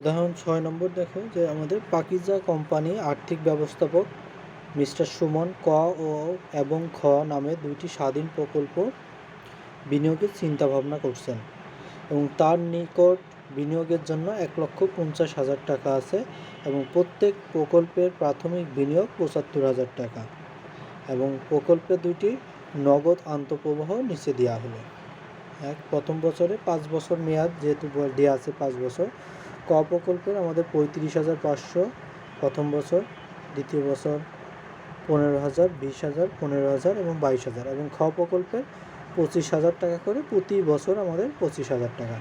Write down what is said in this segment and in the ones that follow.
উদাহরণ ৬ নম্বর দেখো যে আমাদের পাকিজা কোম্পানি আর্থিক ব্যবস্থাপক মিস্টার সুমন ক ও এবং খ নামে দুইটি স্বাধীন প্রকল্প বিনিয়োগের চিন্তাভাবনা করছেন এবং তার নিকট বিনিয়োগের জন্য ১,৫০,০০০ টাকা আছে এবং প্রত্যেক প্রকল্পের প্রাথমিক বিনিয়োগ ৭৫,০০০ টাকা এবং প্রকল্পে দুইটি নগদ আন্তঃপ্রবাহ নিচে দেওয়া হলো। প্রথম বছরে ৫ বছর মেয়াদ যেহেতু দেওয়া আছে ৫ বছর। ক প্রকল্পের আমাদের ৩৫,৫০০ প্রথম বছর, দ্বিতীয় বছর ১৫,০০০, ২০,০০০, ১৫,০০০ এবং ২২,০০০ এবং খ প্রকল্পের ২৫,০০০ টাকা করে প্রতি বছর আমাদের ২৫,০০০ টাকা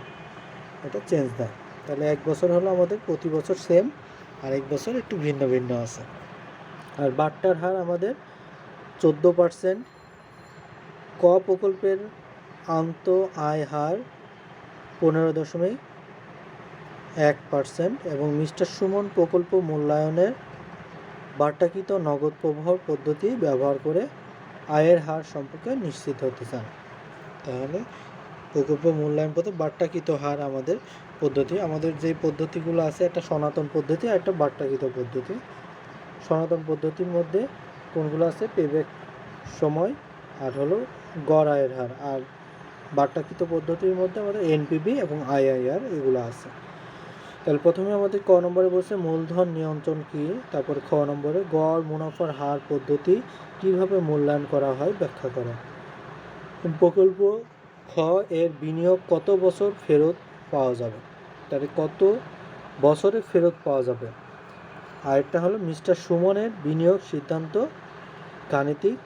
এটা চেঞ্জ দেয়। তাহলে এক বছর হলো আমাদের প্রতি বছর সেম, আর এক বছর একটু ভিন্ন ভিন্ন আছে। আর বাট্টার হার আমাদের ১৪%। ক প্রকল্পের আন্ত আয় হার ১৫.১% এবং মিস্টার সুমন প্রকল্প মূল্যায়নের বাট্টাকৃত নগদ প্রবাহ পদ্ধতি ব্যবহার করে আয়ের হার সম্পর্কে নিশ্চিত হতে চান। তাহলে প্রকল্প মূল্যায়ন পদ্ধতি বাট্টাকৃত হার আমাদের পদ্ধতি, আমাদের যে পদ্ধতিগুলো আছে একটা সনাতন পদ্ধতি আর একটা বাট্টাকৃত পদ্ধতি। সনাতন পদ্ধতির মধ্যে কোনগুলো আছে? পেব্যাক সময় আর হলো গড় আয়ের হার। আর বাট্টাকৃত পদ্ধতির মধ্যে আমাদের এনপিভি এবং আইআইআর এগুলো আছে। তাহলে প্রথমে আমাদের ক নম্বরে বলছে মূলধন নিয়ন্ত্রণ কী, তারপরে খ নম্বরে গড় মুনাফার হার পদ্ধতি কিভাবে মূল্যায়ন করা হয় ব্যাখ্যা করা। প্রকল্প খ এর বিনিয়োগ কত বছর ফেরত পাওয়া যাবে, তাহলে কত বছরে ফেরত পাওয়া যাবে। আরেকটা হলো মিস্টার সুমনের বিনিয়োগ সিদ্ধান্ত গাণিতিক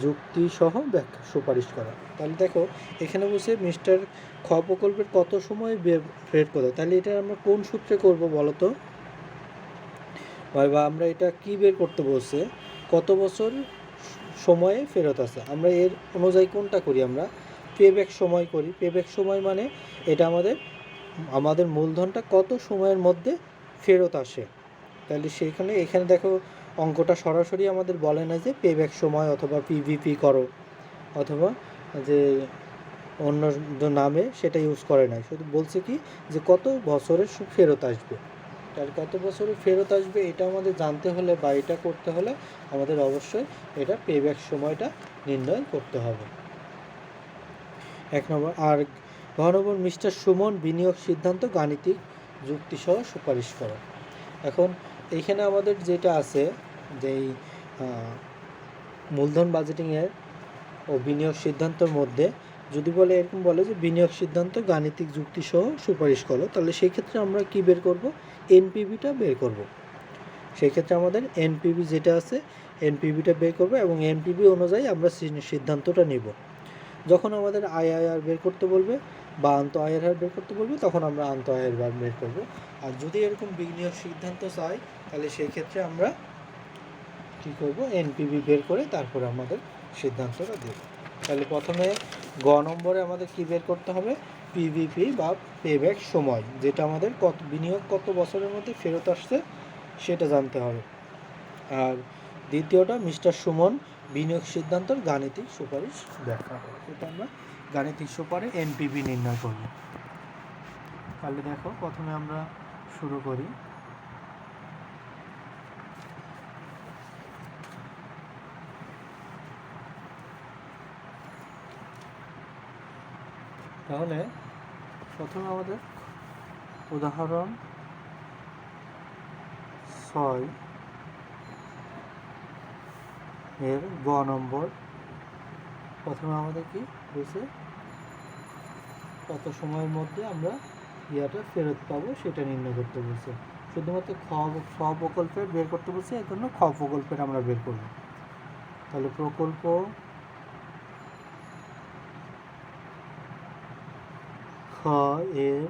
যুক্তিসহ ব্যাখ্যা সুপারিশ করা। তাহলে দেখো এখানে বলছে মিস্টার খ প্রকল্পের কত সময় ফেরত করতে, তাহলে এটা আমরা কোন সূত্রে করব বলো তো? বা আমরা এটা কি বের করতে বলছে, কত বছর সময়ে ফেরত আছে, আমরা এর অনুযায়ী কোনটা করি? আমরা পেব্যাক সময় করি। পেব্যাক সময় মানে এটা আমাদের মূলধনটা কত সময়ের মধ্যে ফেরত আসে। তাহলে এখানে দেখো অঙ্কটা সরাসরি আমাদের বলে না যে পেব্যাক সময় অথবা পিভিপি করো অথবা যে অন্য নামে সেটা ইউজ করে নাই, শুধু বলছে কি যে কত বছরে ফেরত আসবে। তাহলে কত বছরে ফেরত আসবে এটা আমাদের জানতে হলে বা এটা করতে হলে আমাদের অবশ্যই এটা পেব্যাক সময়টা নির্ণয় করতে হবে। এক নম্বর। আর ঘ নম্বর মিস্টার সুমন বিনিয়োগ সিদ্ধান্ত গাণিতিক যুক্তিসহ সুপারিশ করো। এখন এইখানে আমাদের যেটা আছে যেই মূলধন বাজেটিংয়ের ও বিনিয়োগ সিদ্ধান্তের মধ্যে যদি বলে এরকম বলে যে বিনিয়োগ সিদ্ধান্ত গাণিতিক যুক্তিসহ সুপারিশ করো, তাহলে সেই ক্ষেত্রে আমরা কি বের করব? এনপিভিটা বের করব। সেই ক্ষেত্রে আমাদের এনপিভি যেটা আছে এনপিভিটা বের করব এবং এনপিভি অনুযায়ী আমরা সিদ্ধান্তটা নিব। যখন আমাদের আইআইআর বের করতে বলবে বা আন্ত আয়ের হার বের করতে বলবে তখন আমরা আন্ত আয়ের হার বের করব। আর যদি এরকম বিনিয়োগ সিদ্ধান্ত চাই তাহলে সেই ক্ষেত্রে আমরা কী করব? এনপিভি বের করে তারপরে আমাদের সিদ্ধান্তটা দেব। তাহলে প্রথমে গ নম্বরে আমাদের কী বের করতে হবে? পিভিপি বা পেব্যাক সময়, যেটা আমাদের বিনিয়োগ কত বছরের মধ্যে ফেরত আসছে সেটা জানতে হবে। আর দ্বিতীয়টা মিস্টার সুমন বিনিয়োগ সিদ্ধান্তর গাণিতিক সুপারিশ ব্যাখ্যা করে, সেটা আমরা গাণিতিক সুপারে এনপিভি নির্ণয় করব। তাহলে দেখো প্রথমে আমরা শুরু করি। তাহলে প্রথমে আমাদের উদাহরণ 6 এর গ নম্বর। প্রথমে আমাদের কি বলছে কত সময়ের মধ্যে আমরা ইয়াটা ফেরত পাবো সেটা নির্ণয় করতে বলছে। শুধুমাত্র খ প্রকল্পের বের করতে বলছে, এর জন্য খ প্রকল্পের আমরা বের করব। তাহলে প্রকল্প খ এর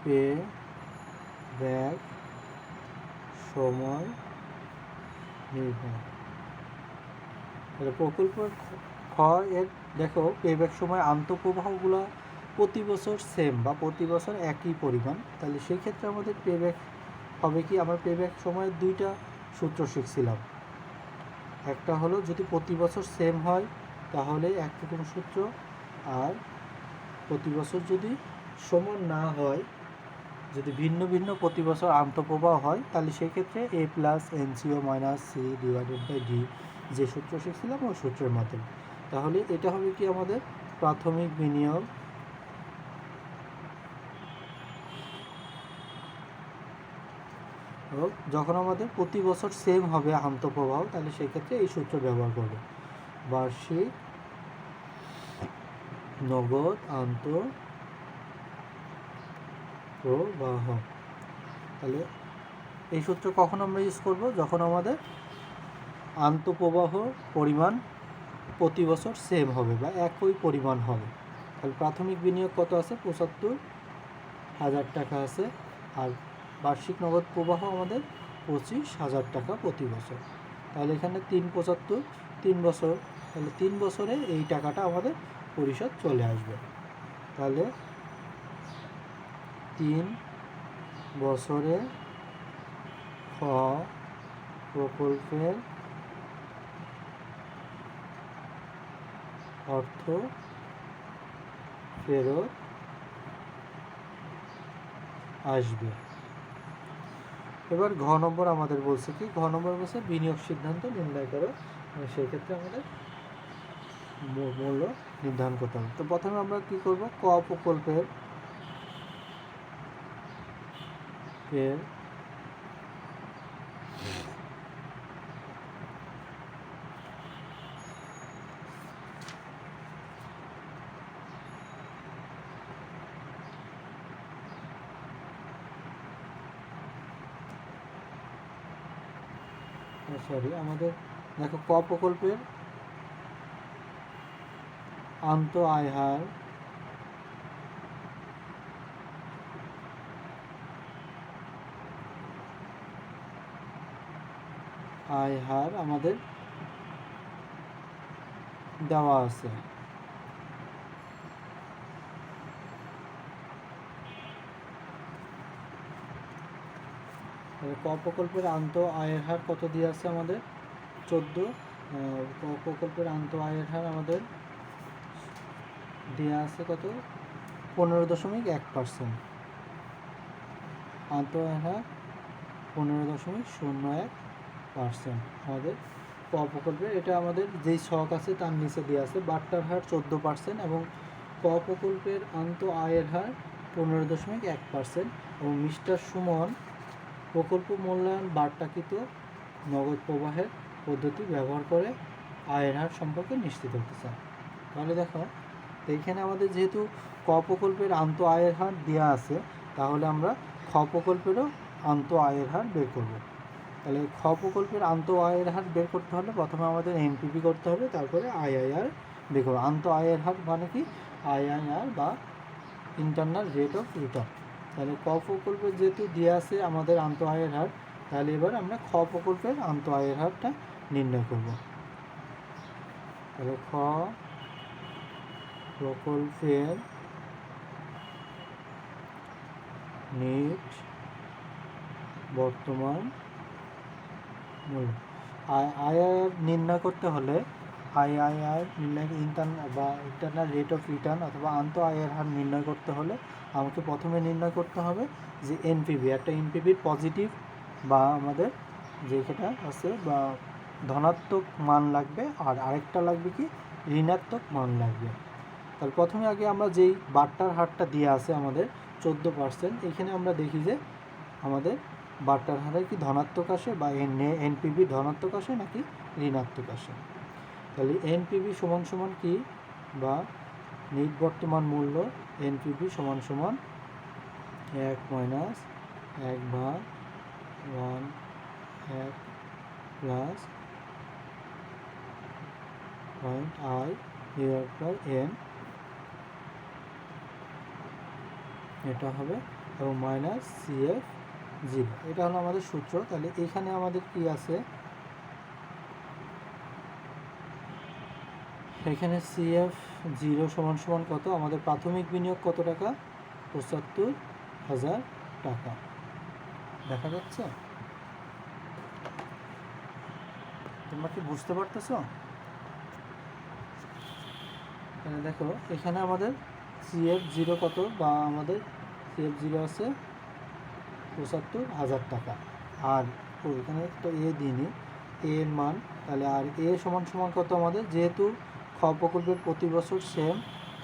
পেব্যাক সময় নির্ণয়। তাহলে প্রকল্প খ এর দেখো পেব্যাক সময় আন্তঃপ্রবাহগুলো প্রতি বছর সেম বা প্রতি বছর একই পরিমাণ। তাহলে সেই ক্ষেত্রে আমাদের পেব্যাক হবে কি, আমরা পেব্যাক সময়ের দুইটা সূত্র শিখছিলাম। একটা হলো যদি প্রতি বছর সেম হয় তাহলে একরকম সূত্র, আর প্রতি বছর যদি সমান না হয়, যদি ভিন্ন ভিন্ন প্রতি বছর আন্তঃপ্রবাহ হয়, তাহলে সেক্ষেত্রে A plus NCO minus C divided by D যে সূত্র শিখছিলাম ওই সূত্রের মাধ্যমে। তাহলে এটা হবে কি আমাদের প্রাথমিক বিনিয়োগ যখন আমাদের প্রতি বছর সেম হবে আন্তঃপ্রবাহ, তাহলে সেক্ষেত্রে এই সূত্র ব্যবহার করবে। বার্ষিক নগদ আন্তঃপ্রবাহ, তাহলে এই সূত্র কখন আমরা ইউজ করব? যখন আমাদের আন্তঃপ্রবাহ পরিমাণ প্রতি বছর সেম হবে বা একই পরিমাণ হবে। তাহলে প্রাথমিক বিনিয়োগ কত আছে? ৭৫,০০০ টাকা আছে, আর বার্ষিক নগদ প্রবাহ আমাদের ২৫,০০০ টাকা প্রতি বছর। তাহলে এখানে ৩৭৫ 3 বছর, তাহলে 3 বছরে এই টাকাটা আমাদের পরিশোধ চলে আসবে। তাহলে 3 বছরে খ প্রকল্পের অর্থ ফেরত আসবে। এবার ঘ নম্বর আমাদের বলছে কি? ঘ নম্বর বলছে বিনিয়োগ সিদ্ধান্ত নির্ণয় করো। সেই ক্ষেত্রে আমাদের মূল্য নির্ধারণ করতে হবে। তো প্রথমে আমরা কি করব? ক প্রকল্পের আমাদের দেখো ক প্রকল্পের আয় হার আমাদের দেওয়া আছে। ক প্রকল্পের আয়ের হার কত দিয়ে আছে আমাদের? 14। ক প্রকল্পের আয়ের হার আমাদের দেওয়া আছে কত? 15.1%। আয়ের হার 15.01% আমাদের ক প্রকল্পের। এটা আমাদের যেই ছক আছে তার নিচে দেওয়া আছে। বাট্টার হার 14% এবং ক প্রকল্পের আয়ের হার 15.1% এবং মিস্টার সুমন প্রকল্প মূল্যায়ন বার্তাকৃত নগদ প্রবাহের পদ্ধতি ব্যবহার করে আয়ের হার সম্পর্কে নিশ্চিত হতে চান। তাহলে দেখো এইখানে আমাদের যেহেতু ক প্রকল্পের আয়ের হার দেওয়া আছে, তাহলে আমরা খ প্রকল্পেরও আয়ের হার বের করব। তাহলে খ প্রকল্পের আয়ের হার বের করতে হলে প্রথমে আমাদের এনপিভি করতে হবে, তারপরে আইআইআর বের করবো। আয়ের হার মানে কি? আইআইআর বা ইন্টারনাল রেট অফ রিটার্ন। তাহলে ক প্রকল্পের যেহেতু দেওয়া আছে আমাদের আয়ের হার, তাহলে এবার আমরা খ প্রকল্পের আয়ের হারটা নির্ণয় করব। তাহলে খ প্রকল্পের নেট বর্তমান মূল্য আইআইআর নির্ণয় করতে হলে আইআইআর নির্ণয় ইন্টারনাল রেট অফ রিটার্ন অথবা আয়ের হার নির্ণয় করতে হলে আমাকে প্রথমে নির্ণয় করতে হবে যে এনপিভি, একটা এনপিভির পজিটিভ বা আমাদের যেটা আছে বা ধনাত্মক মান লাগবে, আর আরেকটা লাগবে কি? ঋণাত্মক মান লাগবে। তাহলে প্রথমে আগে আমরা যেই বাট্টার হারটা দিয়ে আছে আমাদের 14%, এখানে আমরা দেখি যে আমাদের বাট্টার হারে কি ধনাত্মক আসে বা এনপিভি ধনাত্মক আসে নাকি ঋণাত্মক আসে। তাহলে এনপিভি সমান সমান কি? বা নিট বর্তমান মূল্য এনপিভি সমান সমান 1 minus 1/1 1 plus point I divide by N, এটা হবে, এবং মাইনাস সিএফ 0, এটা হলো আমাদের সূত্র। তাহলে এখানে আমাদের কি আছে? এখানে সিএফ 0 সমান সমান কত? আমাদের প্রাথমিক বিনিয়োগ কত টাকা? ৭৫,০০০ টাকা। দেখা যাচ্ছে? তোমরা কি বুঝতে পারতেছ? দেখো এখানে আমাদের CF0 কত, বা আমাদের CF0 আছে ৭৫,০০০ টাকা। আর এখানে একটা এ দিইনি, এ এর মান, তাহলে আর এ সমান সমান কত আমাদের, যেহেতু খ প্রকল্পের প্রতি বছর সেম,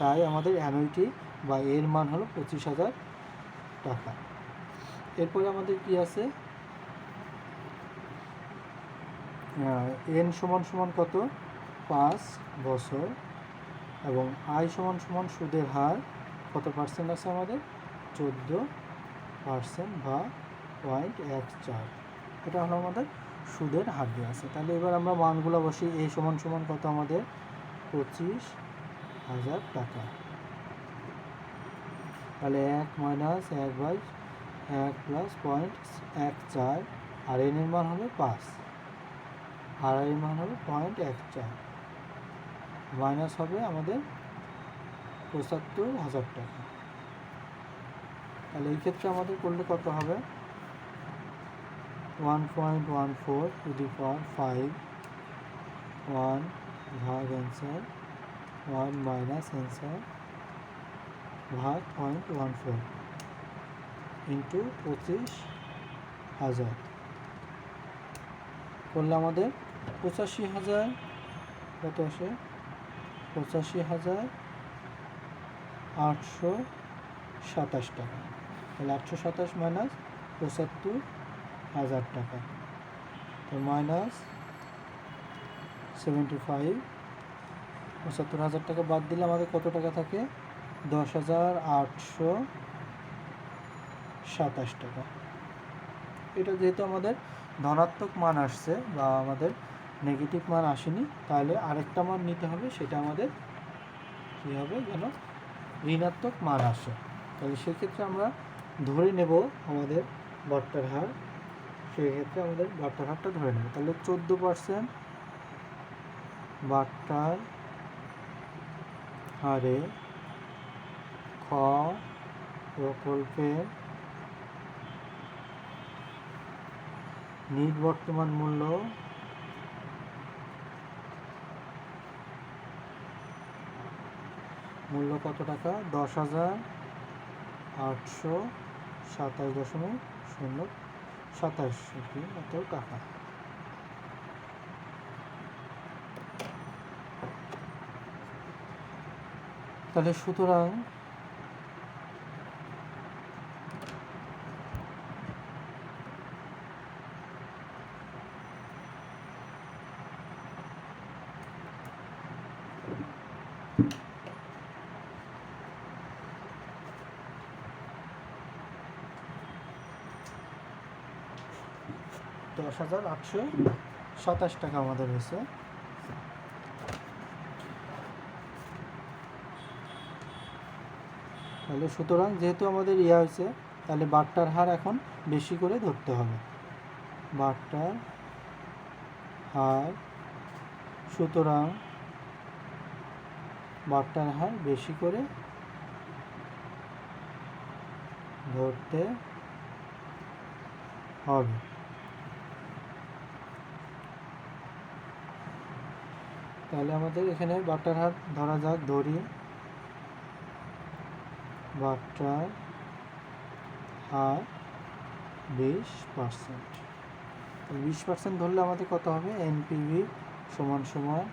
তাই আমাদের অ্যানুইটি বা এর মান হলো 25,০০০ টাকা। এরপরে আমাদের কি আছে, এন সমান সমান কত, 5 বছর, এবং আই সমান সমান সুদের হার কত পার্সেন্ট আছে আমাদের, 14% বা 0.14। এটা হলো আমাদের সুদের হার দেওয়া আছে। তাহলে এবার আমরা মানগুলো বসি, এ সমান সমান কত আমাদের 25,০০০ টাকা। তাহলে 1 মাইনাস 1/1 প্লাস 0.14, আর এন এর মান হবে 5, আর এর মান হবে 0.14, মাইনাস হবে আমাদের ৭৫,০০০ টাকা। তাহলে এই ক্ষেত্রে আমাদের করলে কত হবে, 1.14 টু দি পাওয়ার 5, 1 ভাগ অ্যান্সার, 1 মাইনাস অ্যান্সার ভাগ 0.14 ইন্টু 25,০০০ করলে আমাদের 85,০০০ কত আসে, 85,827 টাকা। তাহলে 827 মাইনাস ৭৫,০০০ টাকা, তো মাইনাস 75, ৭৫,০০০ টাকা বাদ দিলে আমাদের কত টাকা থাকে, 10,827 টাকা। এটা যেহেতু আমাদের ধনাত্মক মান আসছে বা আমাদের নেগেটিভ মান আসেনি, তাহলে আরেকটা মান নিতে হবে, সেটা আমাদের কী হবে যেন ঋণাত্মক মান আসে। তাহলে সেক্ষেত্রে আমরা ধরে নেব আমাদের বাট্টার হার, সেক্ষেত্রে আমাদের বাট্টার হারটা ধরে নেব। তাহলে 14% বাট্টার হারে খ প্রকল্পের নির্বর্তমান মূল্য কত টাকা, 10,827.027 টাকা। তাহলে সুতরাং $10,827 টাকা আমাদের হয়েছে। তাহলে সুতরাং যেহেতু আমাদের ইয়া হয়েছে, তাহলে বাট্টার হার এখন বেশি করে ধরতে হবে, বাট্টার হার, সুতরাং বাট্টার হার বেশি করে ধরতে হবে। তাহলে আমাদের এখানে বাট্টার হার ধরা যাক, ধরি বাট্টার হার 20%। 20% ধরলে আমাদের কত হবে, এনপিভি সমান সমান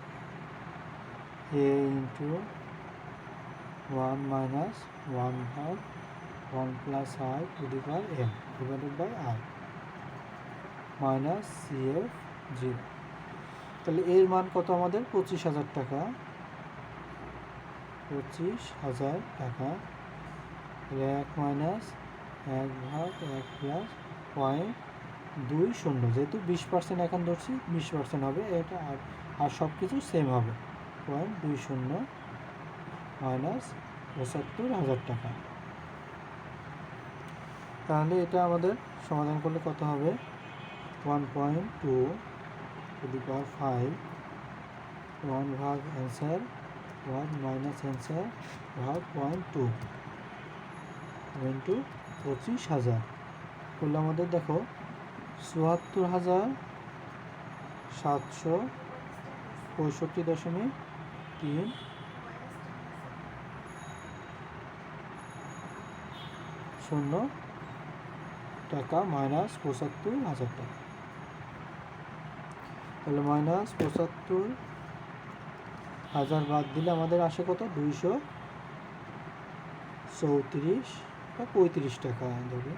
এ ইন্টু 1 মাইনাস 1 ভাগ 1 plus I to the power N divided by I minus CF0। তাহলে এর মান কত আমাদের, 25,০০০ টাকা, 25,০০০ টাকা। 1 মাইনাস 1 ভাগ 1 প্লাস 0.20, যেহেতু 20% এখন ধরছি 20% হবে এটা, আর সব কিছু সেম হবে, 0.20 মাইনাস ৭৫,০০০ টাকা। তাহলে এটা আমাদের সমাধান করলে কত হবে, 1.2 টু দি পাওয়ার 5, 1 ভাগ অ্যান্সার 1 মাইনাস অ্যান্সার ভাগ 0.2 ইন্টু 25,০০০ করলে আমাদের দেখো ৭৪,৭65.3 টাকা মাইনাস ৭৫,০০০ টাকা। তাহলে মাইনাস ৭৫,০০০ বাদ দিলে আমাদের আসে কত? ২৩৪ বা ৩৫ টাকা ধরে,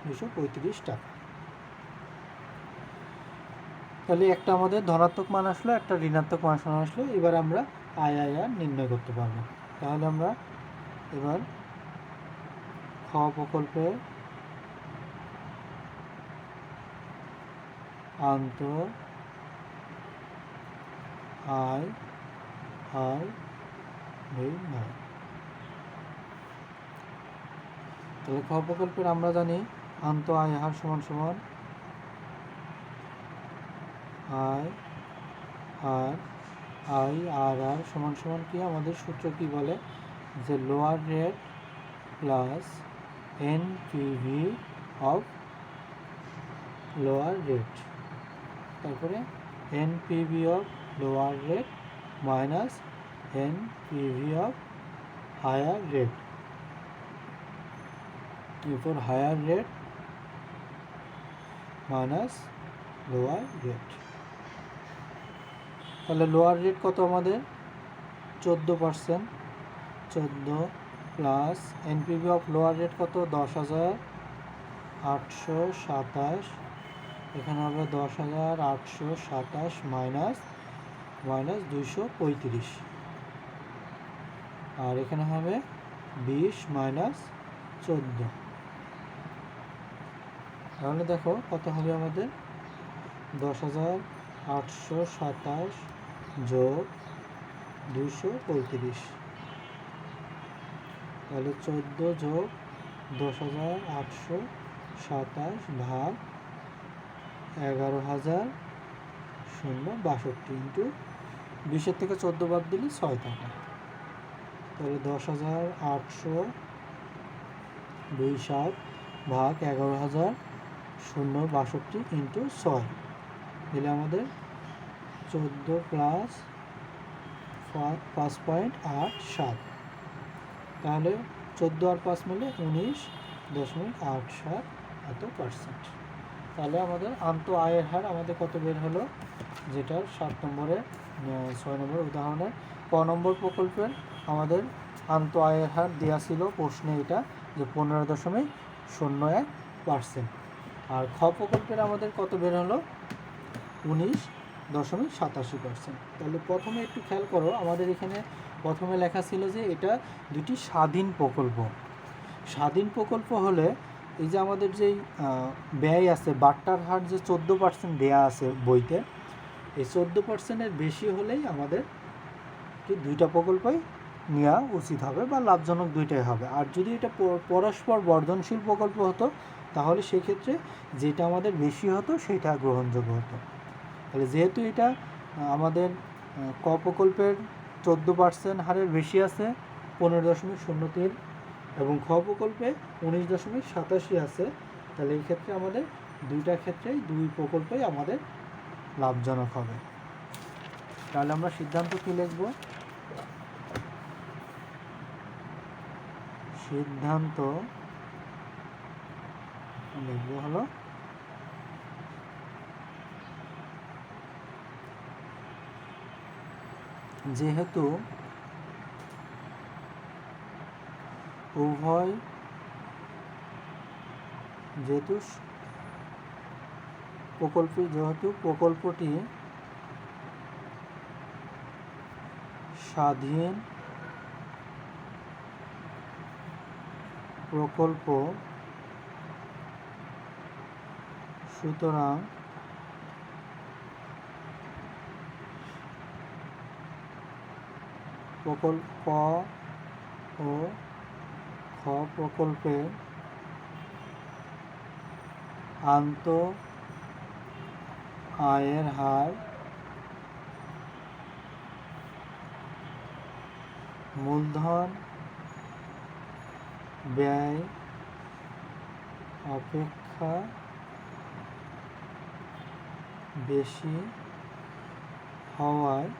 ২৩৫ টাকা। তাহলে একটা আমাদের ধনাত্মক মান আসলো, একটা ঋণাত্মক মান আসলো। এবার আমরা আয় নির্ণয় করতে পারবো। তাহলে আমরা এবার খ প্রকল্পে আন্ত আয় হার নির্ণয়। তাহলে খ প্রকল্পের আমরা জানি আন্ত আয় হার সমান সমান আয় আর আই আর আর সমান সমান কি? আমাদের সূত্র কি বলে যে lower rate plus NPV of lower rate, তারপরে NPV of lower rate minus NPV of higher rate. এরপর higher rate minus lower rate. তাহলে লোয়ার রেট কত আমাদের? 14%। 14 plus NPV of lower rate কত? 10,827। এখানে হবে 10,827 মাইনাস 235, আর এখানে হবে 20 মাইনাস 14। তাহলে দেখো কত হবে আমাদের? 10,827 যোগ 235, তাহলে 14 যোগ 10,827 ভাগ 11,062 ইন্টু 20 থেকে 14 বাদ দিলে 6 টাকা। তাহলে 10,827 ভাগ 11,062 ইন্টু 6 দিলে আমাদের 14 প্লাস 5.87। তাহলে 14 আর 5 মিলে 19.87 %। তাহলে আমাদের আন্ত আয়ের হার আমাদের কত বের হলো? যেটার 7 নম্বরের 6 নম্বর উদাহরণের ক নম্বর প্রকল্পের আমাদের আন্ত আয়ের হার দেওয়া ছিল প্রশ্নে, এটা যে 15.01%। আর খ প্রকল্পের আমাদের কত বের হলো? 19.87%। তাহলে প্রথমে একটু খেয়াল করো, আমাদের এখানে প্রথমে লেখা ছিল যে এটা দুটি স্বাধীন প্রকল্প। স্বাধীন প্রকল্প হলে এই যে আমাদের যেই ব্যয় আছে, বাট্টার হার যে 14% দেয়া আছে বইতে, এই 14%-এর বেশি হলেই আমাদের কি দুইটা প্রকল্পই নেওয়া উচিত হবে বা লাভজনক দুইটাই হবে। আর যদি এটা পরস্পর বর্ধনশীল প্রকল্প হতো তাহলে সেক্ষেত্রে যেটা আমাদের বেশি হতো সেটা গ্রহণযোগ্য হতো। তাহলে যেহেতু এটা আমাদের ক প্রকল্পের 14% হারের বেশি আছে 15.03, এবং খ প্রকল্পে 19.87 আছে, তাহলে এই ক্ষেত্রে আমাদের দুইটা ক্ষেত্রেই দুই প্রকল্পই আমাদের লাভজনক হবে। তাহলে আমরা সিদ্ধান্ত কি লিখব? সিদ্ধান্ত লিখব হলো যেহেতু প্রকল্পটি স্বাধীন প্রকল্প, সুতরাং প্রকল্প ক ও খ প্রকল্পে আন্ত আয়ের হার মূলধন ব্যয় অপেক্ষা বেশি হওয়ায়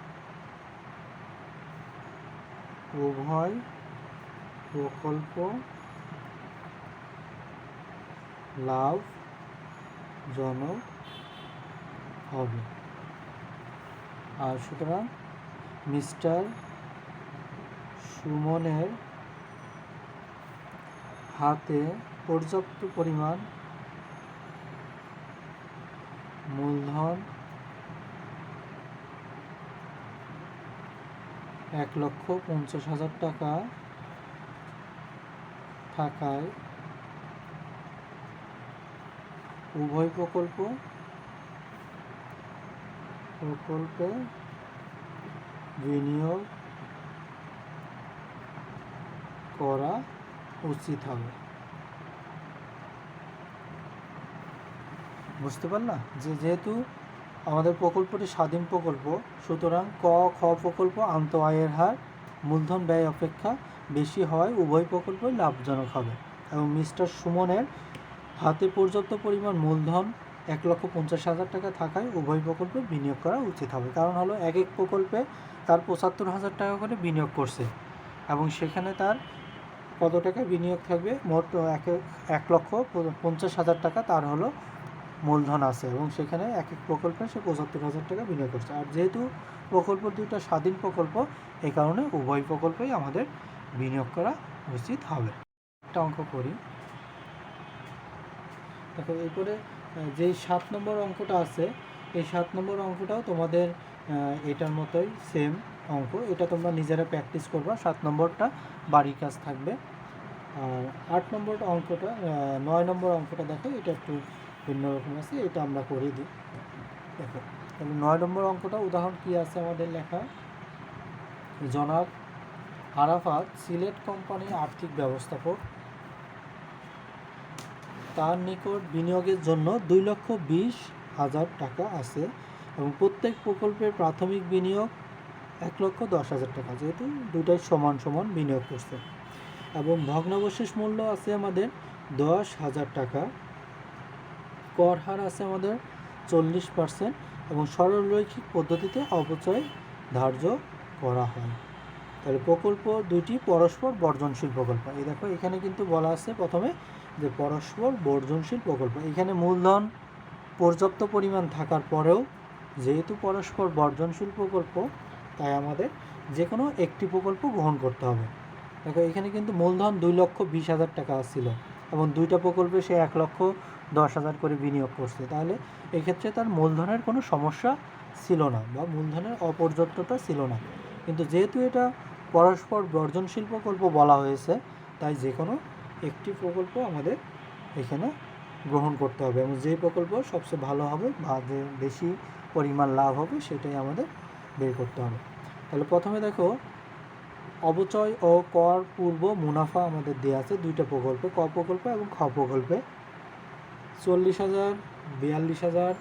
উভয় প্রকল্প লাভজনক হবে। আর সুতরাং মিস্টার সুমনের হাতে পর্যাপ্ত পরিমাণ মূলধন 1,50,000 টাকা থাকায় উভয় প্রকল্পে বিনিয়োগ করা উচিত হবে। বুঝতে পারলা যেহেতু আমাদের প্রকল্পটি স্বাধীন প্রকল্প, সুতরাং খ প্রকল্প আন্ত আয়ের হার মূলধন ব্যয় অপেক্ষা বেশি হওয়ায় উভয় প্রকল্পই লাভজনক হবে এবং মিস্টার সুমনের হাতে পর্যাপ্ত পরিমাণ মূলধন 1,50,000 টাকা থাকায় উভয় প্রকল্পে বিনিয়োগ করা উচিত হবে। কারণ হলো এক প্রকল্পে তার 75,000 টাকা করে বিনিয়োগ করছে এবং সেখানে তার কত টাকা বিনিয়োগ থাকবে, মোট 1,50,000 টাকা তার হলো মূলধন আছে এবং সেখানে এক প্রকল্পে সে 75,000 টাকা বিনিয়োগ করছে। আর যেহেতু প্রকল্প দুটো স্বাধীন প্রকল্প, এই কারণে উভয় প্রকল্পেই আমাদের বিনিয়োগ করা উচিত হবে। একটা অঙ্ক করি, দেখো এরপরে যেই 7 নম্বর অঙ্কটা আছে, এই 7 নম্বর অঙ্কটাও তোমাদের এটার মতোই সেম অঙ্ক। এটা তোমরা নিজেরা প্র্যাকটিস করবা। 7 নম্বরটা বাড়ির কাজ থাকবে। আর 8 নম্বর অঙ্কটা 9 নম্বর অঙ্কটা দেখো, এটা একটু ভিন্ন রকম আছে, এটা আমরা করে দিই। দেখো তাহলে 9 নম্বর অঙ্কটা উদাহরণ কি আছে আমাদের লেখা, জনাব আরাফাত সিলেট কোম্পানির আর্থিক ব্যবস্থাপক, তার নিকট বিনিয়োগের জন্য 2,20,000 টাকা আছে এবং প্রত্যেক প্রকল্পের প্রাথমিক বিনিয়োগ 1,10,000 টাকা, যেহেতু দুটাই সমান সমান বিনিয়োগ করছে এবং ভগ্নাবশেষ মূল্য আছে আমাদের 10,000 টাকা, কর হার আছে আমাদের 40% এবং সরলরৈখিক পদ্ধতিতে অপচয় ধার্য করা হয়। তাহলে প্রকল্প দুইটি পরস্পর বর্জনশীল প্রকল্প। এই দেখো এখানে কিন্তু বলা আছে প্রথমে যে পরস্পর বর্জনশীল প্রকল্প। এখানে মূলধন পর্যাপ্ত পরিমাণ থাকার পরেও যেহেতু পরস্পর বর্জনশীল প্রকল্প, তাই আমাদের যে কোনো একটি প্রকল্প গ্রহণ করতে হবে। দেখো এখানে কিন্তু মূলধন 2,20,000 টাকা ছিল এবং দুইটা প্রকল্পে সে 1,10,000 করে বিনিয়োগ করছে। তাহলে এক্ষেত্রে তার মূলধনের কোনো সমস্যা ছিল না বা মূলধনের অপর্যাপ্ততা ছিল না। কিন্তু যেহেতু এটা পরস্পর বর্জনশীল প্রকল্প বলা হয়েছে, তাই যে কোনো একটি প্রকল্প আমাদের এখানে গ্রহণ করতে হবে এবং যে প্রকল্প সবচেয়ে ভালো হবে বা যে বেশি পরিমাণ লাভ হবে সেটাই আমাদের বের করতে হবে। তাহলে প্রথমে দেখো অবচয় ও কর পূর্ব মুনাফা আমাদের দেওয়া আছে দুইটা প্রকল্পে, ক প্রকল্পে এবং খ প্রকল্পে। 40,000, 42,000,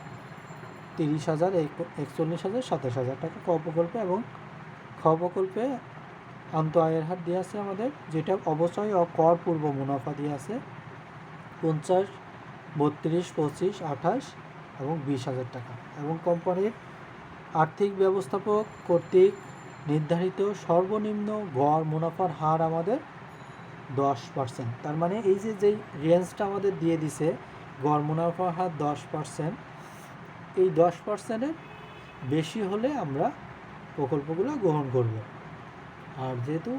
30,000, 41,000, 27,000 টাকা ক প্রকল্পে এবং খ প্রকল্পে আন্ত আয়ের হার দিয়ে আছে আমাদের, যেটা অবচয় ও কর পূর্ব মুনাফা দিয়ে আছে 50, 32, 25, 28 এবং 20,000 টাকা এবং কোম্পানির আর্থিক ব্যবস্থাপক কর্তৃক নির্ধারিত সর্বনিম্ন গড় মুনাফার হার আমাদের 10%। তার মানে এই যেই রেঞ্জটা আমাদের দিয়ে দিছে গড় মুনাফার হার 10%, এই 10%-এর বেশি হলে আমরা প্রকল্পগুলো গ্রহণ করব। আর যেহেতু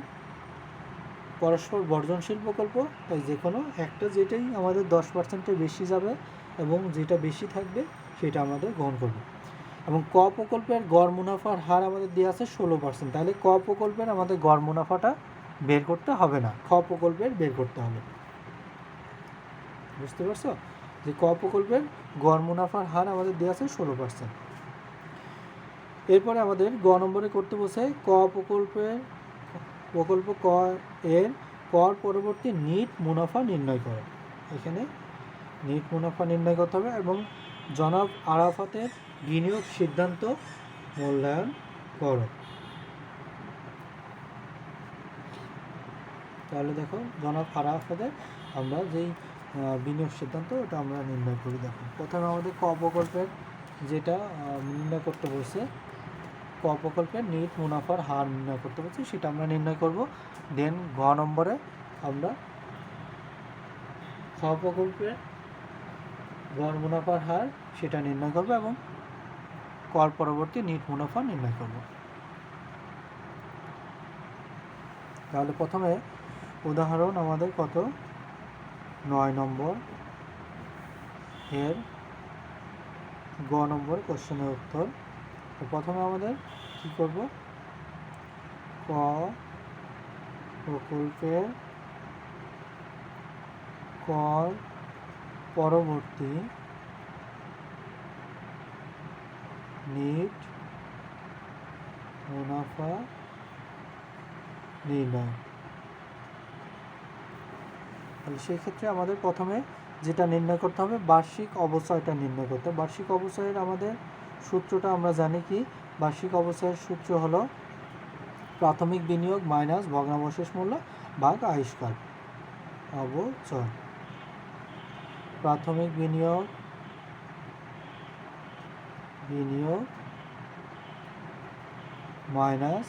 পরস্পর বর্জনশীল প্রকল্প, তাই যে কোনো একটা যেটাই আমাদের 10%-এর বেশি যাবে এবং যেটা বেশি থাকবে সেটা আমাদের গ্রহণ করব। এবং ক প্রকল্পের গড় মুনাফার হার আমাদের দেওয়া আছে 16%। তাহলে ক প্রকল্পের আমাদের গড় মুনাফাটা বের করতে হবে না, খ প্রকল্পের বের করতে হবে। বুঝতে পারছো যে ক প্রকল্পের গড় মুনাফার হার আমাদের দেওয়া আছে 16%। এরপরে আমাদের গ নম্বরে করতে বসে ক প্রকল্প ক এর কর পরবর্তী নিট মুনাফা নির্ণয় করো। এখানে নিট মুনাফা নির্ণয় করতে হবে এবং জনাব আরাফাতের বিনিয়োগ সিদ্ধান্ত মূল্যায়ন করো। তাহলে দেখো জনাব আরাফাতের আমরা যেই বিনিয়োগ সিদ্ধান্ত ওটা আমরা নির্ণয় করি। দেখো প্রথমে আমাদের ক প্রকল্পের যেটা নির্ণয় করতে বলছে, ক প্রকল্পের নিট মুনাফার হার নির্ণয় করতে বলছে, সেটা আমরা নির্ণয় করব। দেন ঘ নম্বরে আমরা খ প্রকল্পের গড় মুনাফার হার সেটা নির্ণয় করব এবং কর পরবর্তী নিট মুনাফা নির্ণয় করব। তাহলে প্রথমে উদাহরণ আমাদের কত 9 নম্বর এর গ নম্বর কোশ্চেনের উত্তর। তো প্রথমে আমাদের কি করব, ক প্রকল্পের কর পরবর্তী নিট মুনাফা নির্ণয়। তাহলে সেই ক্ষেত্রে আমাদের প্রথমে যেটা নির্ণয় করতে হবে বার্ষিক অবচয়টা নির্ণয় করতে হবে। বার্ষিক অবচয়ের আমাদের সূত্রটা আমরা জানি কি, বার্ষিক অবচয়ের সূত্র হলো প্রাথমিক বিনিয়োগ মাইনাস ভগ্নাবশেষ মূল্য ভাগ আয়ুষ্কাল। অবচয় প্রাথমিক বিনিয়োগ মাইনাস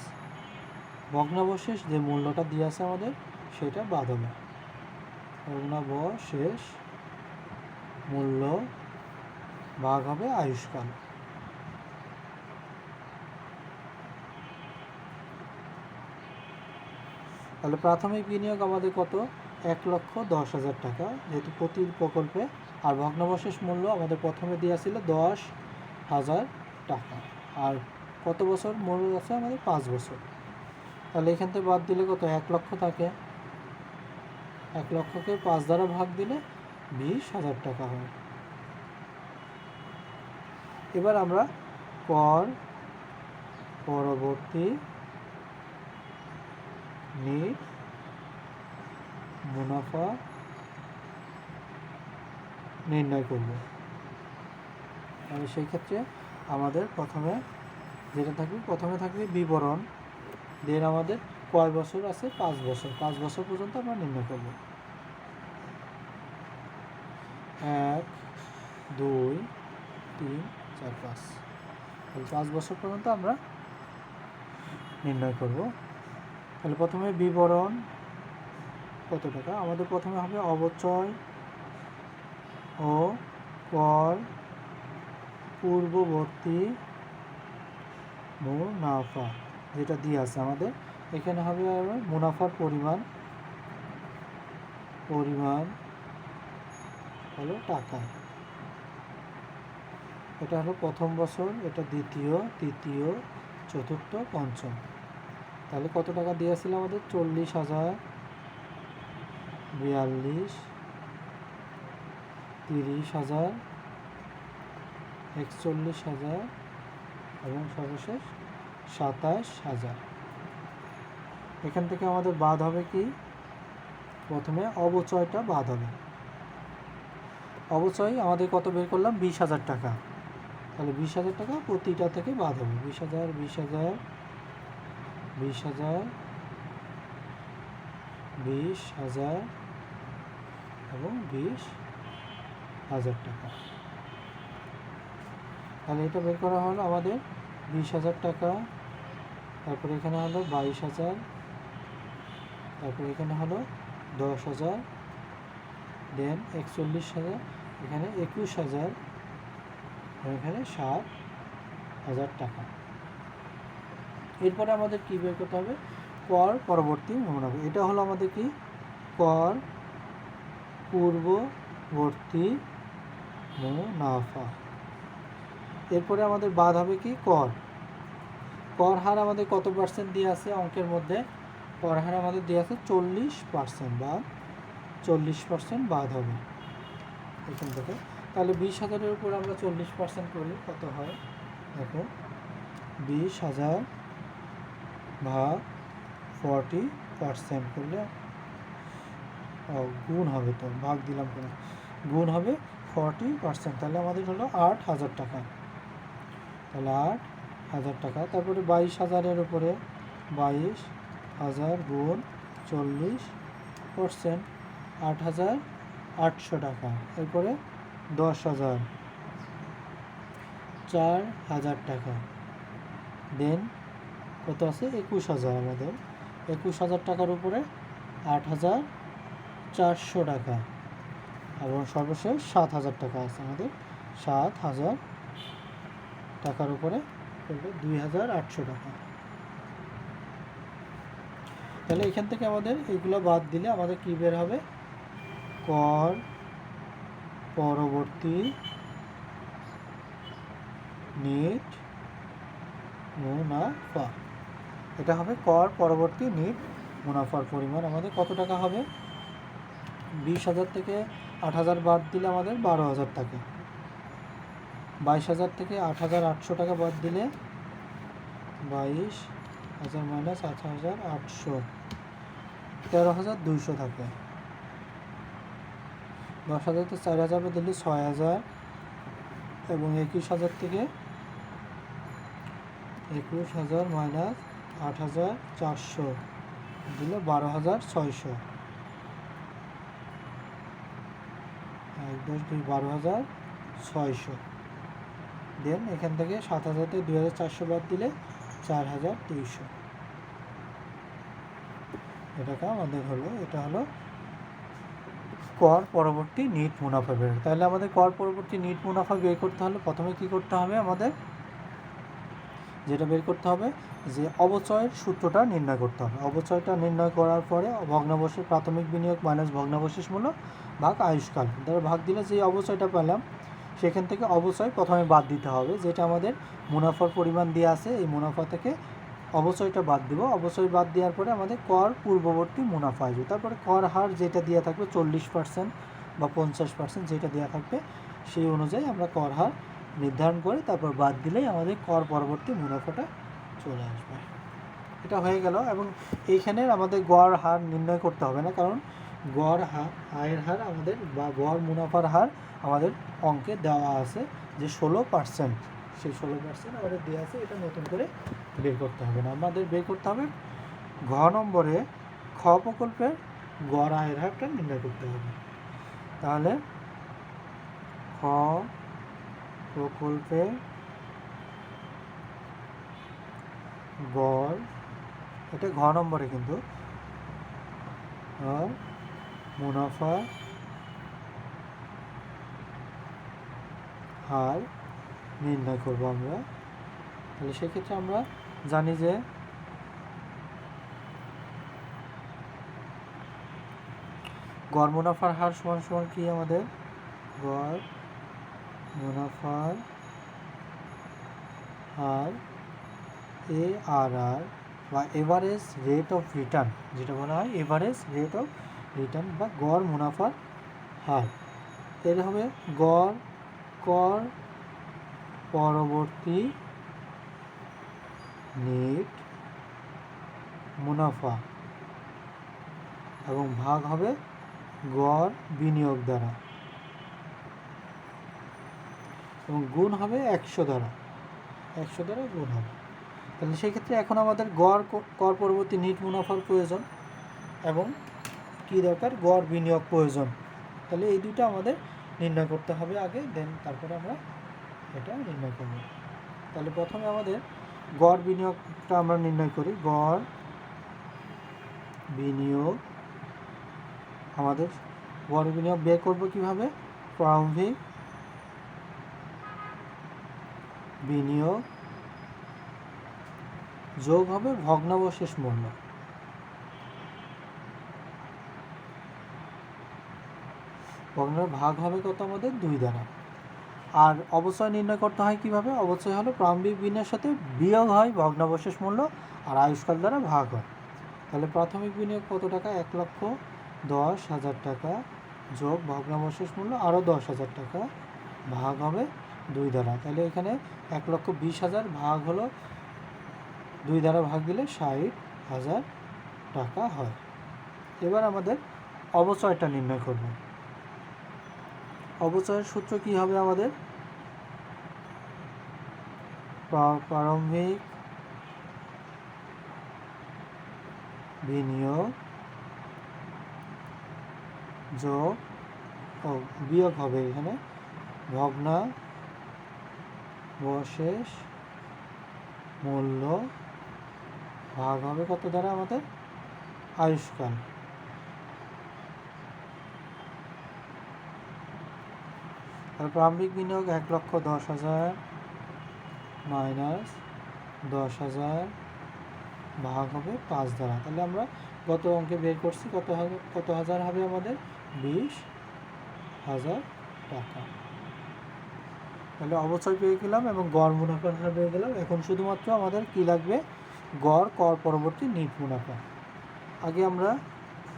ভগ্নাবশেষ যে মূল্যটা দিয়ে আছে আমাদের সেটা বাদ হবে। ভগ্নাবশেষ মূল্য ভাগ হবে আয়ুষ্কাল। তাহলে প্রাথমিক বিনিয়োগ আমাদের কত, 1,10,000 টাকা যেহেতু প্রতি প্রকল্পে, আর ভগ্নাবশেষ মূল্য আমাদের প্রথমে দেওয়া ছিল 10,000 টাকা, আর কত বছর মূল্য আছে আমাদের 5 বছর। তাহলে এখান থেকে বাদ দিলে কত, 1 লক্ষ থাকে, 1 লক্ষকে 5 দ্বারা ভাগ দিলে 20,000 টাকা হয়। এবার আমরা কর পরবর্তী নিট মুনাফা নির্ণয় করব। তাহলে সেই ক্ষেত্রে আমাদের প্রথমে যেটা থাকবে, প্রথমে থাকবে বিবরণ, দেন আমাদের কয় বছর আছে, 5 বছর, 5 বছর পর্যন্ত আমরা নির্ণয় করব। 1 2 3 4 5, 5 বছর পর্যন্ত আমরা নির্ণয় করব। তাহলে প্রথমে বিবরণ কত টাকা, আমাদের প্রথমে হবে অবচয় ও কর পূর্ববর্তী মুনাফা যেটা দিয়ে আছে আমাদের, এখানে হবে মুনাফার পরিমাণ হলো টাকা। এটা হলো প্রথম বছর, এটা দ্বিতীয়, তৃতীয়, চতুর্থ, পঞ্চম। তাহলে কত টাকা দিয়েছিল আমাদের, 40,000, 42, 30,000, 41,000 এবং সর্বশেষ 27,000। এখান থেকে আমাদের বাদ হবে কি, প্রথমে অবচয়টা বাদ হবে। অবচয় আমাদের কত বের করলাম, 20,000 টাকা। তাহলে 20,000 টাকা প্রতিটা থেকে বাদ হবে, 20,000, 20,000, 20,000, 20,000 এবং 20,000 টাকা। তাহলে এটা বের করা হলো আমাদের 20,000 টাকা, তারপরে এখানে হলো 22,000, তারপরে এখানে হলো 10,000, দেন 41,000, এখানে 21,000, এখানে 7,000 টাকা। এরপরে আমাদের কি বের করতে হবে, কর পরবর্তী মুনাফা। এটা হলো আমাদের কি, কর পূর্ববর্তী মুনাফা। এরপরে আমাদের বাদ হবে কি, কর হার আমাদের কত পার্সেন্ট দিয়ে আছে অঙ্কের মধ্যে, কর হার আমাদের দিয়ে আছে 40%, বা 40% বাদ হবে এখান থেকে। তাহলে 20,000-এর উপর আমরা 40% করলে কত হয়, দেখো 20,000 ভাগ 40% করলে গুণ হবে, তো ভাগ দিলাম কেন, গুণ হবে 40%। তাহলে আমাদের হলো 8,000 টাকা। তাহলে 8,000 টাকা। তারপরে 22,000-এর উপরে 22,000 গুণ 40%, 8,800 টাকা। এরপরে 10,000, 4,000 টাকা। দেন কত আছে, 21,000 আমাদের। 21,000 টাকার উপরে 8,400 টাকা, এবং সর্বশেষ 7,000 টাকা আছে আমাদের। 7,000 টাকার উপরে পড়বে 2,800 টাকা। তাহলে এখান থেকে আমাদের এইগুলো বাদ দিলে আমাদের কি বের হবে? কর পরবর্তী নিট মুনাফা। এটা হবে কর পরবর্তী নিট মুনাফার পরিমাণ আমাদের কত টাকা হবে? 20,000 থেকে 8,000 বাদ দিলে আমাদের 12,000 টাকা। 22,000 থেকে 8,800 টাকা বাদ দিলে 22,000 মাইনাস 8,800 13,200 থাকে। 10,000 থেকে 4,000 বাদ দিলে 6,000 এবং 21,000 থেকে 21,000 মাইনাস 8,400 দিলে 12,600। 12,600। দেন এখান থেকে 7,000 থেকে 2,400 বাদ দিলে 4,200 টাকা আমাদের হলো। এটা হলো কর পরবর্তী নিট মুনাফা বের। তাহলে আমাদের কর পরবর্তী নিট মুনাফা বের করতে হলে প্রথমে কি করতে হবে? আমাদের যেটা বের করতে হবে যে অবচয়ের সূত্রটা নির্ণয় করতে হবে। অবচয়টা নির্ণয় করার পরে ভগ্নাবশেষ প্রাথমিক বিনিয়োগ মাইনাস ভগ্নাবশেষ মূল্য ভাগ আয়ুষ্কাল দ্বারা ভাগ দিলে যে অবচয়টা পেলাম সেখান থেকে অবচয় প্রথমে বাদ দিতে হবে, যেটা আমাদের মুনাফার পরিমাণ দিয়ে আছে। এই মুনাফা থেকে অবচয়টা বাদ দিব। অবচয় বাদ দেওয়ার পরে আমাদের কর পূর্ববর্তী মুনাফা আসবে। তারপরে কর হার যেটা দেওয়া থাকবে 40% বা 50% যেটা দেওয়া থাকবে সেই অনুযায়ী আমরা কর হার নির্ধারণ করে তারপর বাদ দিলেই আমাদের কর পরবর্তী মুনাফাটা চলে আসবে। এটা হয়ে গেল। এবং এইখানের আমাদের গড় হার নির্ণয় করতে হবে না, কারণ গড় আয়ের হার আমাদের বা গড় মুনাফার হার আমাদের অঙ্কে দেওয়া আছে যে 16%। সেই 16% আমাদের দেওয়া আছে, এটা নতুন করে বের করতে হবে না। আমাদের বের করতে হবে ঘ নম্বরে খ প্রকল্পের গড় আয়ের হারটা নির্ণয় করতে হবে। তাহলে খ প্রকল্পে গড়, এটা ঘ নম্বরে কিন্তু মুনাফা হার নির্ণয় করব আমরা। তাহলে সেক্ষেত্রে আমরা জানি যে গড় মুনাফার হার সমান সমান কি? আমাদের গড় মুনাফার হার ARR বা এভারেজ রেট অফ রিটার্ন, যেটা বলা হয় এভারেজ রেট অফ রিটার্ন বা গড় মুনাফার হার। এর হবে গড় কর পরবর্তী নিট মুনাফা এবং ভাগ হবে গড় বিনিয়োগ দ্বারা এবং গুণ হবে 100 দ্বারা। 100 দ্বারা গুণ হবে। তাহলে সেই ক্ষেত্রে এখন আমাদের গড় কর পরবর্তী নিট মুনাফার প্রয়োজন এবং কি দরকার? গড় বিনিয়োগ প্রয়োজন। তাহলে এই দুটো আমাদের নির্ণয় করতে হবে আগে, দেন তারপরে আমরা এটা নির্ণয় করব। তাহলে প্রথমে আমাদের গড় বিনিয়োগটা আমরা নির্ণয় করি। গড় বিনিয়োগ, আমাদের গড় বিনিয়োগ বের করব কিভাবে? প্রারম্ভিক বিনিয়োগ যোগ হবে ভগ্নাবশেষ মূল্য। ভাগ হবে কত? আমাদের 2 দ্বারা। আর অবচয় নির্ণয় করতে হয় কিভাবে? অবচয় হলো প্রারম্ভিক বিনিয়োগের সাথে বিয়োগ হয় ভগ্নাবশেষ মূল্য আর আয়ুষ্কাল দ্বারা ভাগ হয়। তাহলে প্রাথমিক বিনিয়োগ কত টাকা? 1,10,000 টাকা যোগ ভগ্নাবশেষ মূল্য আরও 10,000 টাকা ভাগ হবে 2 দ্বারা। তাহলে এখানে 1,20,000 ভাগ হলো 2 দ্বারা ভাগ দিলে 60,000 টাকা হয়। এবার আমাদের অবচয়টা নির্ণয় করব। অবচয়ের সূত্র কি হবে? আমাদের প্রারম্ভিক বিনিয়োগ যোগ বিয়োগ হবে এখানে ভগ্নাবশেষ মূল্য ভাগ হবে কত দ্বারা? আমাদের আয়ুষ্কাল। তাহলে প্রারম্ভিক বিনিয়োগ 1,10,000 মাইনাস 10,000 ভাগ হবে 5 দ্বারা। তাহলে আমরা গত অঙ্কে বের করছি কত হাজার হবে আমাদের 20,000 টাকা। তাহলে অবচয় পেয়ে গেলাম এবং গড় মুনাফার হার পেয়ে গেলাম। এখন শুধুমাত্র আমাদের কি লাগবে, গড় কর পরবর্তী নিট মুনাফা। আগে আমরা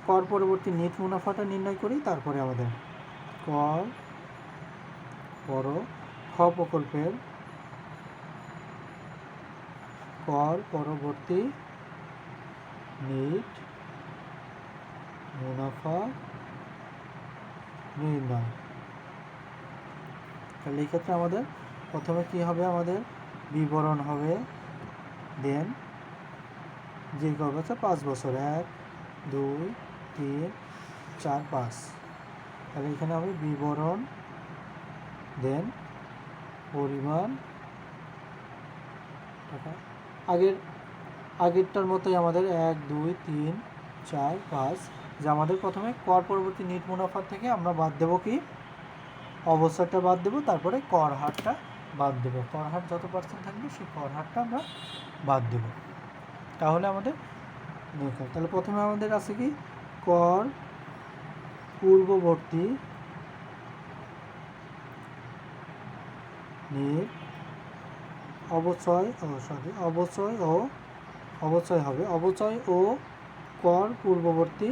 কর পরবর্তী নিট মুনাফাটা নির্ণয় করি, তারপরে আমাদের কর খ প্রকল্পের কর পরবর্তী নিট মুনাফা নির্ণয়। তাহলে এই ক্ষেত্রে আমাদের প্রথমে কি হবে, আমাদের বিবরণ হবে, দেন যে করবে 5 বছর 1 2 3 4 5। তাহলে এখানে হবে বিবরণ, দেন পরিমাণ টাকা। আগেরটার মতোই আমাদের 1 2 3 4 5, যে আমাদের প্রথমে কর পরবর্তী নিট মুনাফার থেকে আমরা বাদ দেব কি, অবস্থাটা বাদ দেব, তারপরে কর হারটা বাদ দেব। কর হার যত পার্সেন্ট থাকবে সেই কর হারটা আমরা বাদ দেব। তাহলে আমাদের দেখো, তাহলে প্রথমে আমাদের আছে কি, কর পূর্ববর্তী নিট অবচয় হবে অবচয় ও কর পূর্ববর্তী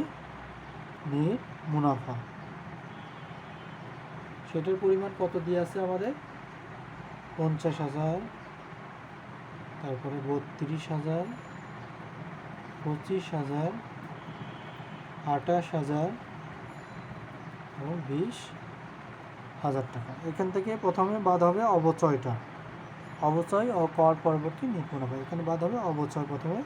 নিট মুনাফা। সেটার পরিমাণ কত দিয়ে আছে আমাদের, 50,000, তারপরে 32,000, 25,000, 28,000 এবং 20,000 টাকা। এখান থেকে প্রথমে বাদ হবে অবচয়টা, অবচয় ও কর পরবর্তী নিট মুনাফা। এখানে বাদ হবে অবচয়, প্রথমে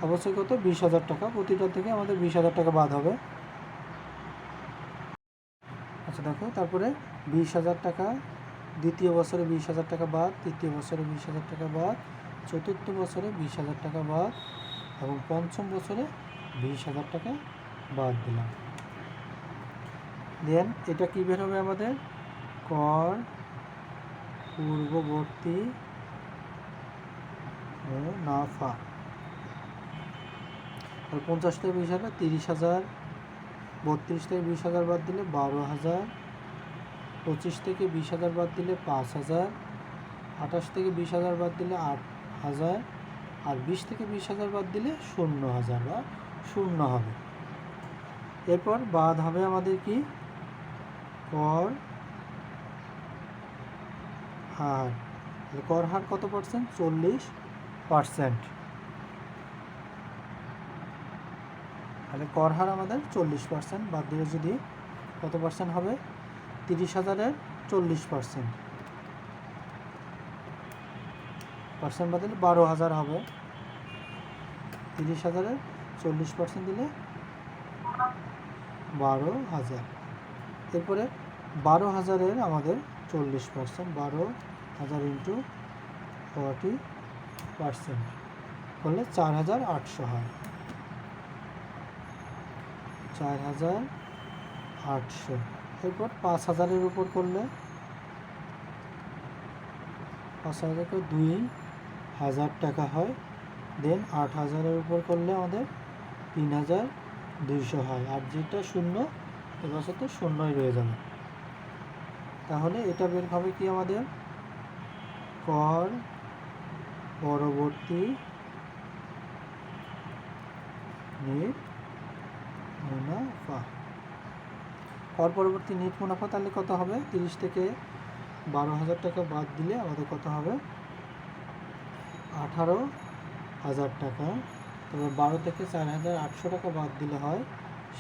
অবচয় কত, 20,000 টাকা। প্রতিটা থেকে আমাদের 20,000 টাকা বাদ হবে। আচ্ছা দেখো, তারপরে 20,000 টাকা, দ্বিতীয় বছরে 20,000 টাকা বাদ, তৃতীয় বছরে 20,000 টাকা বাদ, চতুর্থ বছরে 20,000 টাকা বাদ এবং পঞ্চম বছরে 20,000 টাকা বাদ দিলাম। দেন এটা কি বের হবে আমাদের, কর পূর্ববর্তী মুনাফা। 50 থেকে 20,000, 30,000, 32 থেকে 20,000 বাদ দিলে 12,000, 25 থেকে 20,000 বাদ দিলে 5,000, 28 থেকে 20,000 বাদ দিলে 8,000, আর 20 থেকে 20,000 বাদ দিলে 0,000 বা 0 হবে। এরপর বাদ হবে আমাদের কি, কর হার। কর হার কত পার্সেন্ট, 40%। তাহলে কর হার আমাদের 40%, বাদ দিলে যদি কত পার্সেন্ট হবে, 30,000-এর 40%, পার্সেন্ট বাদ দিলে 12,000 হবে। 30,000-এর 40% দিলে 12,000। এরপরে 12,000-এর আমাদের 40%, 12,000 ইন্টু 40% করলে 4,800 হয়। 4,800। এরপর 5,000-এর উপর করলে 5,000-কে 2,000 টাকা হয়। দেন 8,000-এর উপর করলে আমাদের 3,200 হয়। আর যেটা শূন্য, এবার তো শূন্যই রয়ে যাবে। তাহলে এটা বের হবে কি আমাদের, কর পরবর্তী নিট মুনাফা। কর পরবর্তী নিট মুনাফা তাহলে কত হবে, 30 থেকে 12,000 টাকা বাদ দিলে আমাদের কত হবে, 18,000 টাকা। তবে 12 থেকে 4,800 টাকা বাদ দিলে হয়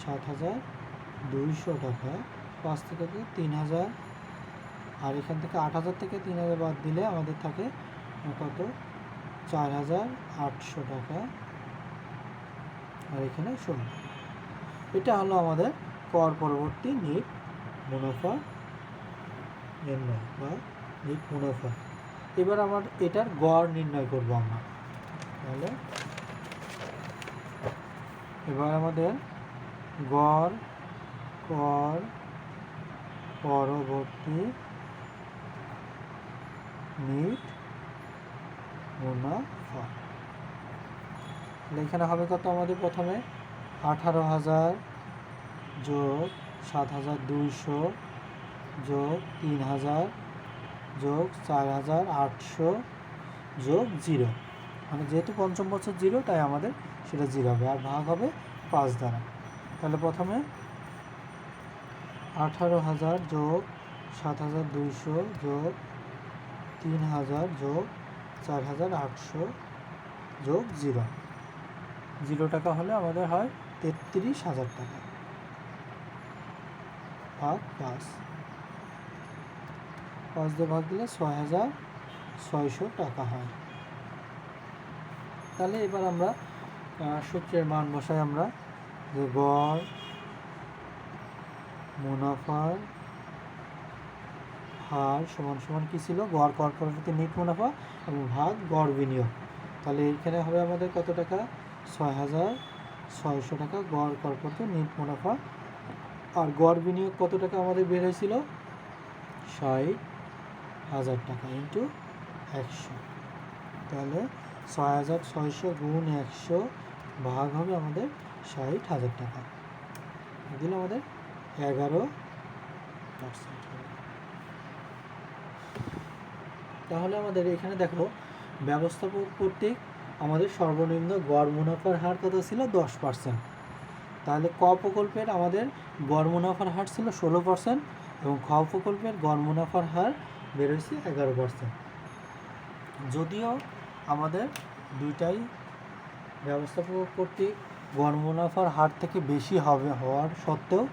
7,200 টাকা। 5 থেকে 3,000, আর এখান থেকে 8,000 থেকে 3,000 বাদ দিলে আমাদের থাকে কত, 4,800 টাকা। আর এখানে 0। এটা হলো আমাদের কর পরবর্তী নিট মুনাফা নির্ণয় বা নিট মুনাফা। এবার আমার এটার গড় নির্ণয় করব আমরা। তাহলে এবার আমাদের গড় কর পরবর্তী নিট মুনাফা। এখানে হবে কত আমাদের? প্রথমে 18,000 যোগ 7,200 যোগ 3,000 যোগ 4,800 যোগ 0, মানে যেহেতু পঞ্চম বছর 0 তাই আমাদের সেটা 0 হবে, আর ভাগ হবে 5 দ্বারা। তাহলে প্রথমে 18,000 যোগ 7,200 যোগ 3,000 যোগ 4,800 যোগ 0 টাকা হলে আমাদের হয় 33,000 টাকা, ভাগ 5 দিয়ে ভাগ দিলে 6,600 টাকা হয়। তাহলে এবার আমরা সূত্রের মান বসাই আমরা, যে গড় মুনাফার হার সমান সমান কী ছিল? গড় কর্পোরেটে নিট মুনাফা এবং ভাগ গড় বিনিয়োগ। তাহলে এইখানে হবে আমাদের কত টাকা? 6,600 টাকা গড় কর্পোরেটে নিট মুনাফা। আর গড় বিনিয়োগ কত টাকা আমাদের বের হয়েছিল? 60,000 টাকা ইন্টু 100। তাহলে 6,600 গুণ 100 ভাগ হবে আমাদের 60,000 টাকা, এগুলো আমাদের 11%। তাহলে আমাদের এখানে দেখো ব্যবস্থাপক কর্তৃক আমাদের সর্বনিম্ন গড় মুনাফার হার কত ছিল? 10%। তাহলে ক প্রকল্পের আমাদের গড় মুনাফার হার ছিল 16% এবং খ প্রকল্পের গড় মুনাফার হার বের হয়েছে 11%। যদিও আমাদের দুইটাই ব্যবস্থাপক কর্তৃক গড় মুনাফার হার থেকে বেশি হওয়ার সত্ত্বেও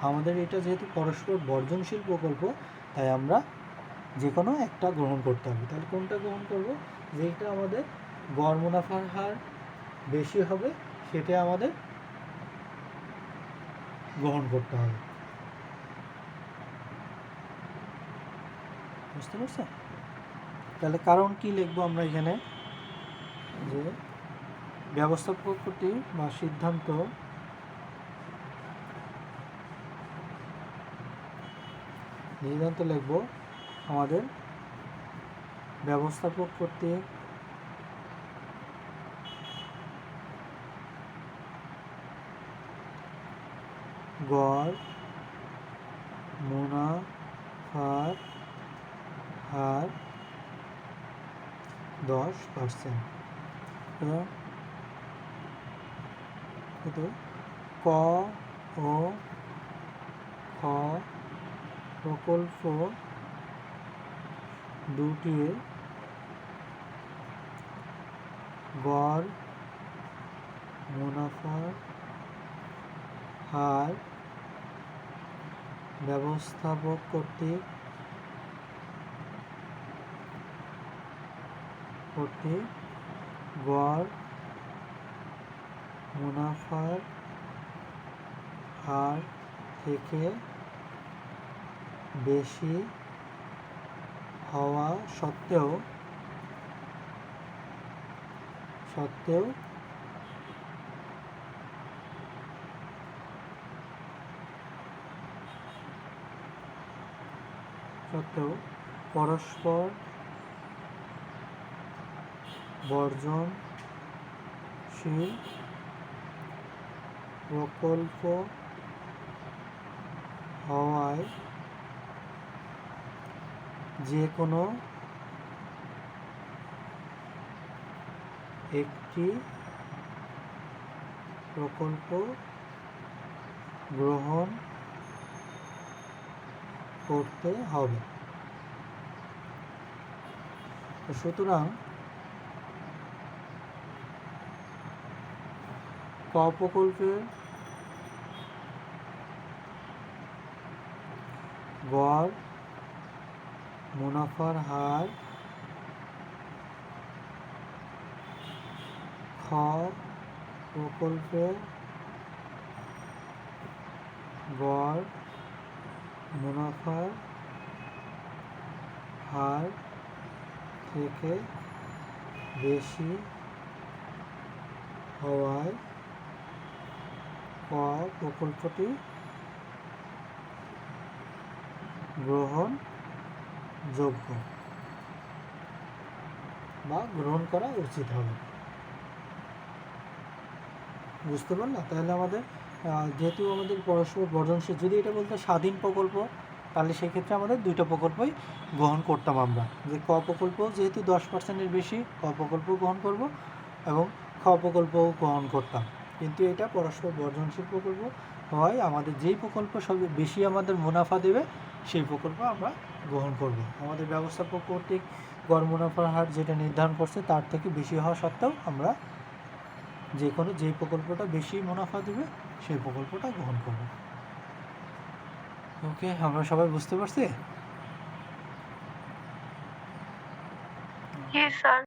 আমাদের এটা যেহেতু পরস্পর বর্জনশীল প্রকল্প, তাই আমরা যে কোনো একটা গ্রহণ করতে হবে। তাহলে কোনটা গ্রহণ করব? যেটা আমাদের গড় মুনাফার হার বেশি হবে সেটা আমাদের গ্রহণ করতে হবে। বুঝতে পারছো? তাহলে কারণ কি লিখবো আমরা এখানে? যে ব্যবস্থাপক কর্তৃক বা সিদ্ধান্ত লিখব আমাদের ব্যবস্থাপক কর্তৃক গড় মুনাফার হার 10%। ক ও খ প্রকল্প দুটির গড় মুনাফার হার ব্যবস্থাপক কর্তৃক গড় মুনাফার হার থেকে বেশি হওয়া সত্ত্বেও পরস্পর বর্জনশীল প্রকল্প হওয়ায় যে কোনো একটি প্রকল্প গ্রহণ করতে হবে। সুতরাং ক প্রকল্পের গড় মুনাফার হার খ প্রকল্পের গড় মুনাফার হার থেকে বেশি হওয়ায় ক প্রকল্পটি গ্রহণযোগ্য বা গ্রহণ করা উচিত হবে। বুঝতে পারলা? তাহলে আমাদের যেহেতু আমাদের পরস্পর বর্জনশীল, যদি এটা বলতো স্বাধীন প্রকল্প, তাহলে সেক্ষেত্রে আমাদের দুইটা প্রকল্পই গ্রহণ করতাম আমরা, যে ক প্রকল্প যেহেতু 10%-এর বেশি, ক প্রকল্প গ্রহণ করব এবং খ প্রকল্পও গ্রহণ করতাম। কিন্তু এটা পরস্পর বর্জনশীল প্রকল্প হয়, আমাদের যেই প্রকল্প সব বেশি আমাদের মুনাফা দেবে সেই প্রকল্প আমরা গ্রহণ করব। আমাদের ব্যবস্থাপক কর্তৃক গড় মুনাফার হার যেটা নির্ধারণ করছে তার থেকে বেশি হওয়া সত্ত্বেও আমরা যেই প্রকল্পটা বেশি মুনাফা দেবে সেই প্রকল্পটা গ্রহণ করব। ওকে, আমরা সবাই বুঝতে পারছি? জি স্যার।